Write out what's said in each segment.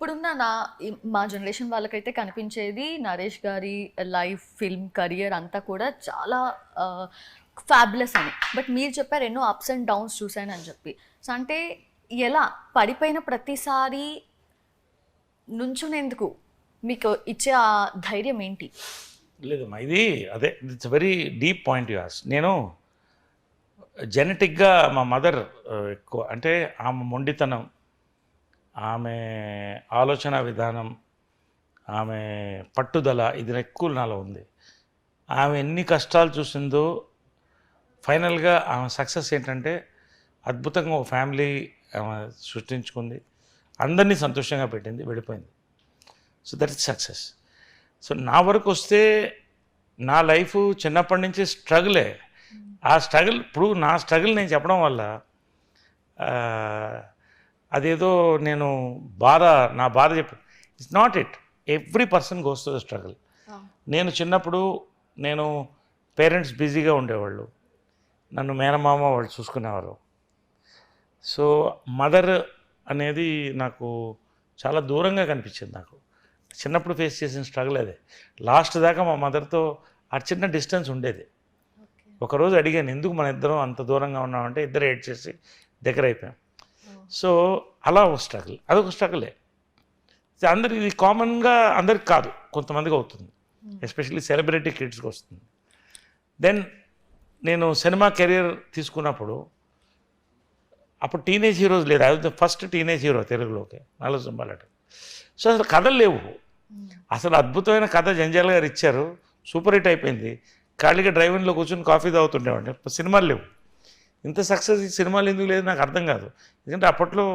ఇప్పుడున్న మా జనరేషన్ వాళ్ళకైతే కనిపించేది నరేష్ గారి లైఫ్, ఫిల్మ్ కెరియర్ అంతా కూడా చాలా ఫ్యాబులస్ అని. బట్ మీరు చెప్పారు ఎన్నో అప్స్ అండ్ డౌన్స్ చూశానని చెప్పి. సో అంటే ఎలా పడిపోయిన ప్రతిసారి నుంచునేందుకు మీకు ఇచ్చే ఆ ధైర్యం ఏంటి? లేదమ్మా, ఇది అదే it's very deep point you ask. నేను జెనెటిక్గా మా మదర్ ఎక్కువ, అంటే ఆమె మొండితనం, ఆమె ఆలోచన విధానం, ఆమె పట్టుదల, ఇది ఎక్కువ నాలో ఉంది. ఆమె ఎన్ని కష్టాలు చూసిందో ఫైనల్గా ఆమె సక్సెస్ ఏంటంటే అద్భుతంగా ఒక ఫ్యామిలీ ఆమె సృష్టించుకుంది, అందరినీ సంతోషంగా పెట్టింది, వెళ్ళిపోయింది. So that is success. So నా వరకు వస్తే నా లైఫ్ చిన్నప్పటి నుంచి స్ట్రగులే. ఆ స్ట్రగుల్, ఇప్పుడు నా స్ట్రగుల్ నేను చెప్పడం వల్ల అదేదో నేను నా బాధ చెప్పి, it's not it. Every person goes to the struggle. నేను చిన్నప్పుడు పేరెంట్స్ బిజీగా ఉండేవాళ్ళు, నన్ను మేనమామ వాళ్ళు చూసుకునేవారు. సో మదర్ అనేది నాకు చాలా దూరంగా కనిపించింది. నాకు చిన్నప్పుడు ఫేస్ చేసిన స్ట్రగుల్ అదే. లాస్ట్ దాకా మా మదర్తో ఆ చిన్న డిస్టెన్స్ ఉండేది. ఒకరోజు అడిగాను, ఎందుకు మన ఇద్దరం అంత దూరంగా ఉన్నామంటే ఇద్దరు ఏడ్ చేసి దగ్గర అయిపోయాం. సో అలా ఒక స్ట్రగుల్, అదొక స్ట్రగులే. అందరికి ఇది కామన్గా, అందరికి కాదు, కొంతమందికి అవుతుంది, ఎస్పెషల్లీ సెలబ్రిటీ కిడ్స్కి వస్తుంది. దెన్ నేను సినిమా కెరీర్ తీసుకున్నప్పుడు అప్పుడు టీనేజ్ హీరోస్ లేదు. అది ఫస్ట్ టీనేజ్ హీరో తెలుగులోకి, నల్ల సింబాలట. సో అసలు కథలు లేవు. అసలు అద్భుతమైన కథ జంజాల్ గారు ఇచ్చారు, సూపర్ హిట్ అయిపోయింది. ఖాళీగా డ్రైవింగ్లో కూర్చొని కాఫీ తాగుతుండేవాడిని. సినిమాలు లేవు. ఇంత సక్సెస్ ఈ సినిమాలు ఎందుకు లేదు నాకు అర్థం కాదు. ఎందుకంటే అప్పట్లో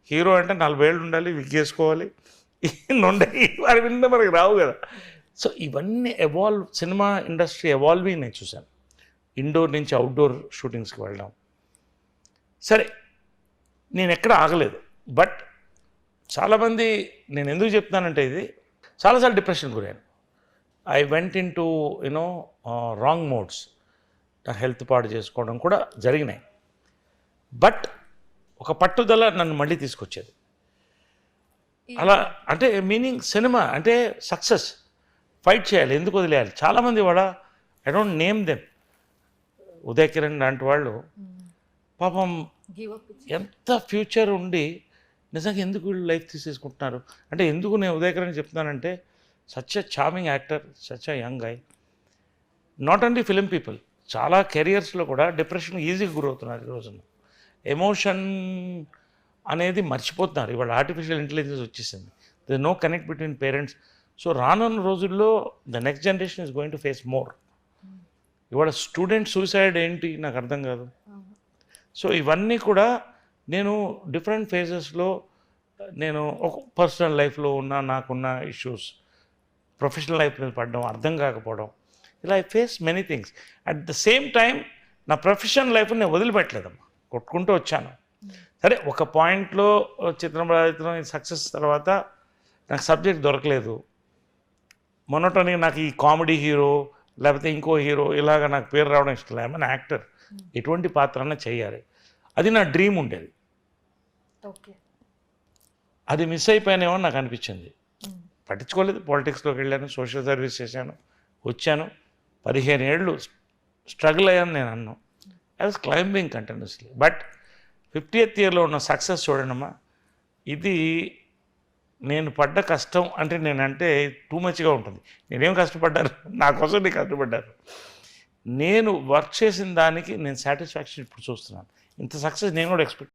హీరో అంటే 40 ఏళ్ళు ఉండాలి, విగ్ చేసుకోవాలి, ఉండయి, వారి విన్న మనకి రావు కదా. సో ఇవన్నీ సినిమా ఇండస్ట్రీ ఎవాల్వింగ్ నేను చూశాను. ఇండోర్ నుంచి అవుట్డోర్ షూటింగ్స్కి వెళ్ళడం. సరే, నేను ఎక్కడ ఆగలేదు. బట్ చాలామంది, నేను ఎందుకు చెప్తానంటే ఇది చాలాసార్లు డిప్రెషన్ గురాను. I went into wrong modes. నా హెల్త్ పాడు చేసుకోవడం కూడా జరిగినాయి. బట్ ఒక పట్టుదల నన్ను మళ్ళీ తీసుకొచ్చేది. అలా అంటే మీనింగ్ సినిమా అంటే సక్సెస్, ఫైట్ చేయాలి, ఎందుకు వదిలేయాలి. చాలామంది కూడా I don't name them, Uday Kiran లాంటి వాళ్ళు పాపం ఎంత ఫ్యూచర్ ఉండి నిజంగా ఎందుకు వీళ్ళు లైఫ్ తీసేసుకుంటున్నారు అంటే, ఎందుకు నేను ఉదయ్ కిరణ్ చెప్తున్నానంటే such a charming actor, such a young guy. Not only film people, చాలా కెరియర్స్లో కూడా డిప్రెషన్ ఈజీగా గురవుతున్నారు ఈ రోజున. ఎమోషన్ అనేది మర్చిపోతున్నారు. ఇవాళ ఆర్టిఫిషియల్ ఇంటెలిజెన్స్ వచ్చేసింది. They know connect between parents. So రానున్న రోజుల్లో the next generation is going to face more. ఇవాళ స్టూడెంట్ సూసైడ్ ఏంటి నాకు అర్థం కాదు. సో ఇవన్నీ కూడా నేను డిఫరెంట్ ఫేజెస్లో, నేను ఒక పర్సనల్ లైఫ్లో నాకున్న ఇష్యూస్, ప్రొఫెషనల్ లైఫ్ మీద పడడం, అర్థం కాకపోవడం, ఇలా I face many things. At the same time నా ప్రొఫెషనల్ లైఫ్ నేను వదిలిపెట్టలేదమ్మా, కొట్టుకుంటూ వచ్చాను. సరే, ఒక పాయింట్లో చిత్రం సక్సెస్ తర్వాత నాకు సబ్జెక్ట్ దొరకలేదు. మొన్నటని నాకు ఈ కామెడీ హీరో లేకపోతే ఇంకో హీరో ఇలాగ నాకు పేరు రావడం ఇష్టం లేదు. ఐఎమ్ యాక్టర్, ఎటువంటి పాత్రన్నా చేయాలి, అది నా డ్రీమ్ ఉండేది. అది మిస్ అయిపోయానేమో నాకు అనిపించింది. పట్టించుకోలేదు. పాలిటిక్స్లోకి వెళ్ళాను, సోషల్ సర్వీస్ చేశాను, వచ్చాను. 15 ఏళ్ళు స్ట్రగుల్ అయ్యాను నేను అన్నాను. I was climbing continuously. But 50th ఇయర్లో ఉన్న సక్సెస్ చూడండమ్మా, ఇది నేను పడ్డ కష్టం అంటే నేనంటే టూ మచ్గా ఉంటుంది. నేనేం కష్టపడ్డాను, నా కోసం నేను కష్టపడ్డాను. నేను వర్క్ చేసిన దానికి నేను సాటిస్ఫాక్షన్ ఇప్పుడు చూస్తున్నాను. ఇంత సక్సెస్ నేను కూడా ఎక్స్పెక్ట్